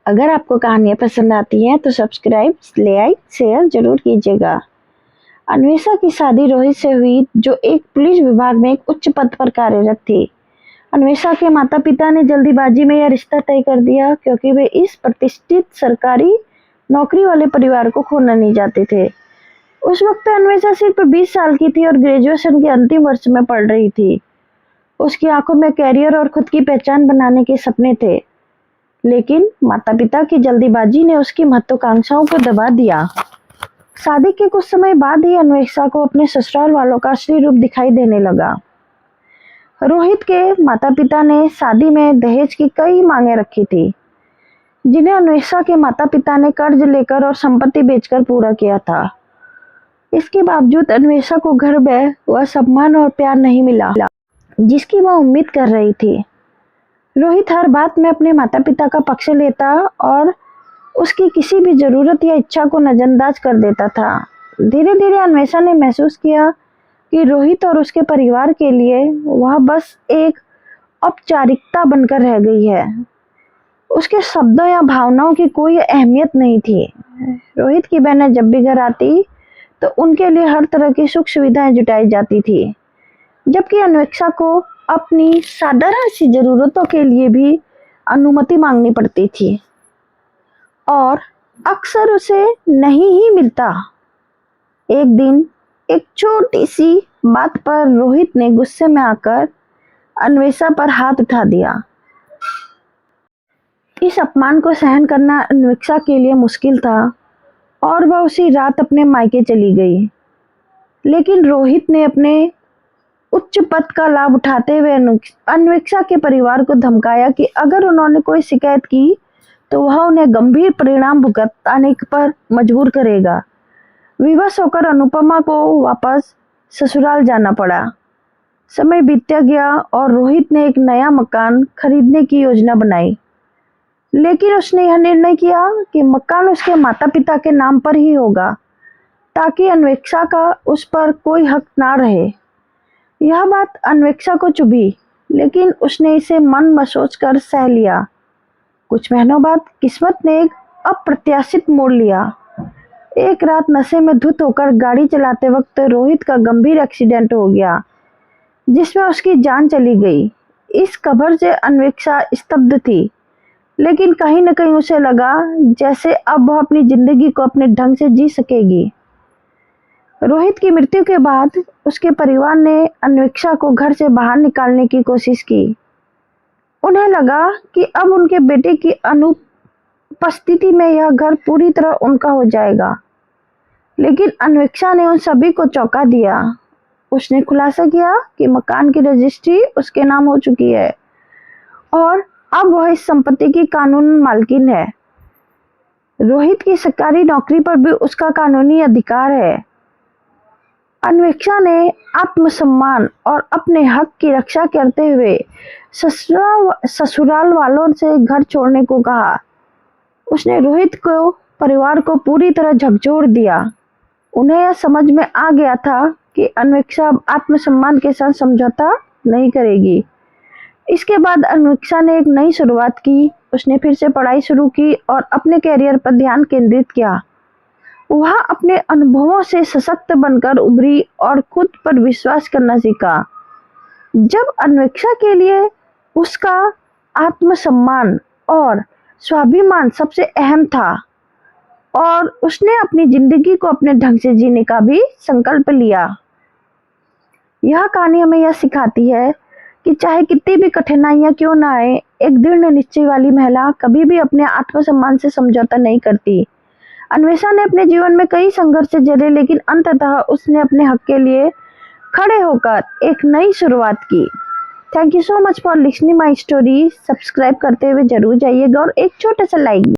अगर आपको कहानियाँ पसंद आती हैं तो सब्सक्राइब, लाइक, शेयर जरूर कीजिएगा। अन्वेषा की शादी रोहित से हुई, जो एक पुलिस विभाग में एक उच्च पद पर कार्यरत थी। अन्वेषा के माता पिता ने जल्दीबाजी में यह रिश्ता तय कर दिया क्योंकि वे इस प्रतिष्ठित सरकारी नौकरी वाले परिवार को खोना नहीं चाहते थे। उस वक्त अन्वेषा सिर्फ 20 साल की थी और ग्रेजुएशन के अंतिम वर्ष में पढ़ रही थी। उसकी आंखों में करियर और खुद की पहचान बनाने के सपने थे, लेकिन माता पिता की जल्दीबाजी ने उसकी महत्वाकांक्षाओं को दबा दिया। शादी के कुछ समय बाद ही अन्वेषा को अपने ससुराल वालों का असली रूप दिखाई देने लगा। रोहित के माता पिता ने शादी में दहेज की कई मांगे रखी थी, जिन्हें अन्वेषा के माता पिता ने कर्ज लेकर और संपत्ति बेचकर पूरा किया था। इसके बावजूद अन्वेषा को घर में वह सम्मान और प्यार नहीं मिला जिसकी वह उम्मीद कर रही थी। रोहित हर बात में अपने माता पिता का पक्ष लेता और उसकी किसी भी जरूरत या इच्छा को नजरअंदाज कर देता था। धीरे धीरे अन्वेषा ने महसूस किया कि रोहित और उसके परिवार के लिए वह बस एक औपचारिकता बनकर रह गई है। उसके शब्दों या भावनाओं की कोई अहमियत नहीं थी। रोहित की बहनें जब भी घर आती तो उनके लिए हर तरह की सुख सुविधाएं जुटाई जाती थी, जबकि अन्वेषा को अपनी साधारण सी जरूरतों के लिए भी अनुमति मांगनी पड़ती थी और अक्सर उसे नहीं ही मिलता। एक दिन एक छोटी सी बात पर रोहित ने गुस्से में आकर अन्वेषा पर हाथ उठा दिया। इस अपमान को सहन करना अन्वेषा के लिए मुश्किल था और वह उसी रात अपने मायके चली गई। लेकिन रोहित ने अपने उच्च पद का लाभ उठाते हुए अन्वेषा के परिवार को धमकाया कि अगर उन्होंने कोई शिकायत की तो वह उन्हें गंभीर परिणाम भुगताने पर मजबूर करेगा। विवश होकर अनुपमा को वापस ससुराल जाना पड़ा। समय बीतता गया और रोहित ने एक नया मकान खरीदने की योजना बनाई, लेकिन उसने यह निर्णय किया कि मकान उसके माता पिता के नाम पर ही होगा ताकि अन्वेषा का उस पर कोई हक ना रहे। यह बात अन्वेषा को चुभी, लेकिन उसने इसे मन में सोचकर सह लिया। कुछ महीनों बाद किस्मत ने एक अप्रत्याशित मोड़ लिया। एक रात नशे में धुत होकर गाड़ी चलाते वक्त रोहित का गंभीर एक्सीडेंट हो गया, जिसमें उसकी जान चली गई। इस खबर से अन्वेषा स्तब्ध थी, लेकिन कहीं न कहीं उसे लगा जैसे अब वह अपनी जिंदगी को अपने ढंग से जी सकेगी। रोहित की मृत्यु के बाद उसके परिवार ने अन्वेषा को घर से बाहर निकालने की कोशिश की। उन्हें लगा कि अब उनके बेटे की अनुपस्थिति में यह घर पूरी तरह उनका हो जाएगा, लेकिन अन्वेषा ने उन सभी को चौंका दिया। उसने खुलासा किया कि मकान की रजिस्ट्री उसके नाम हो चुकी है और अब वह इस संपत्ति की कानूनी मालकिन है। रोहित की सरकारी नौकरी पर भी उसका कानूनी अधिकार है। अन्वेषा ने आत्मसम्मान और अपने हक की रक्षा करते हुए ससुराल वालों से घर छोड़ने को कहा। उसने रोहित को परिवार को पूरी तरह झकझोर दिया। उन्हें यह समझ में आ गया था कि अन्वेषा आत्मसम्मान के साथ समझौता नहीं करेगी। इसके बाद अन्वेषा ने एक नई शुरुआत की। उसने फिर से पढ़ाई शुरू की और अपने करियर पर ध्यान केंद्रित किया। वह अपने अनुभवों से सशक्त बनकर उभरी और खुद पर विश्वास करना सीखा। जब अन्वेषा के लिए उसका आत्मसम्मान और स्वाभिमान सबसे अहम था और उसने अपनी जिंदगी को अपने ढंग से जीने का भी संकल्प लिया। यह कहानी हमें यह सिखाती है कि चाहे कितनी भी कठिनाइयां क्यों ना आए, एक दृढ़ निश्चय वाली महिला कभी भी अपने आत्मसम्मान से समझौता नहीं करती। अन्वेषा ने अपने जीवन में कई संघर्ष झेले, लेकिन अंततः उसने अपने हक के लिए खड़े होकर एक नई शुरुआत की। Thank you so much for listening my story. Subscribe करते हुए जरूर जाइएगा और एक छोटा सा लाइक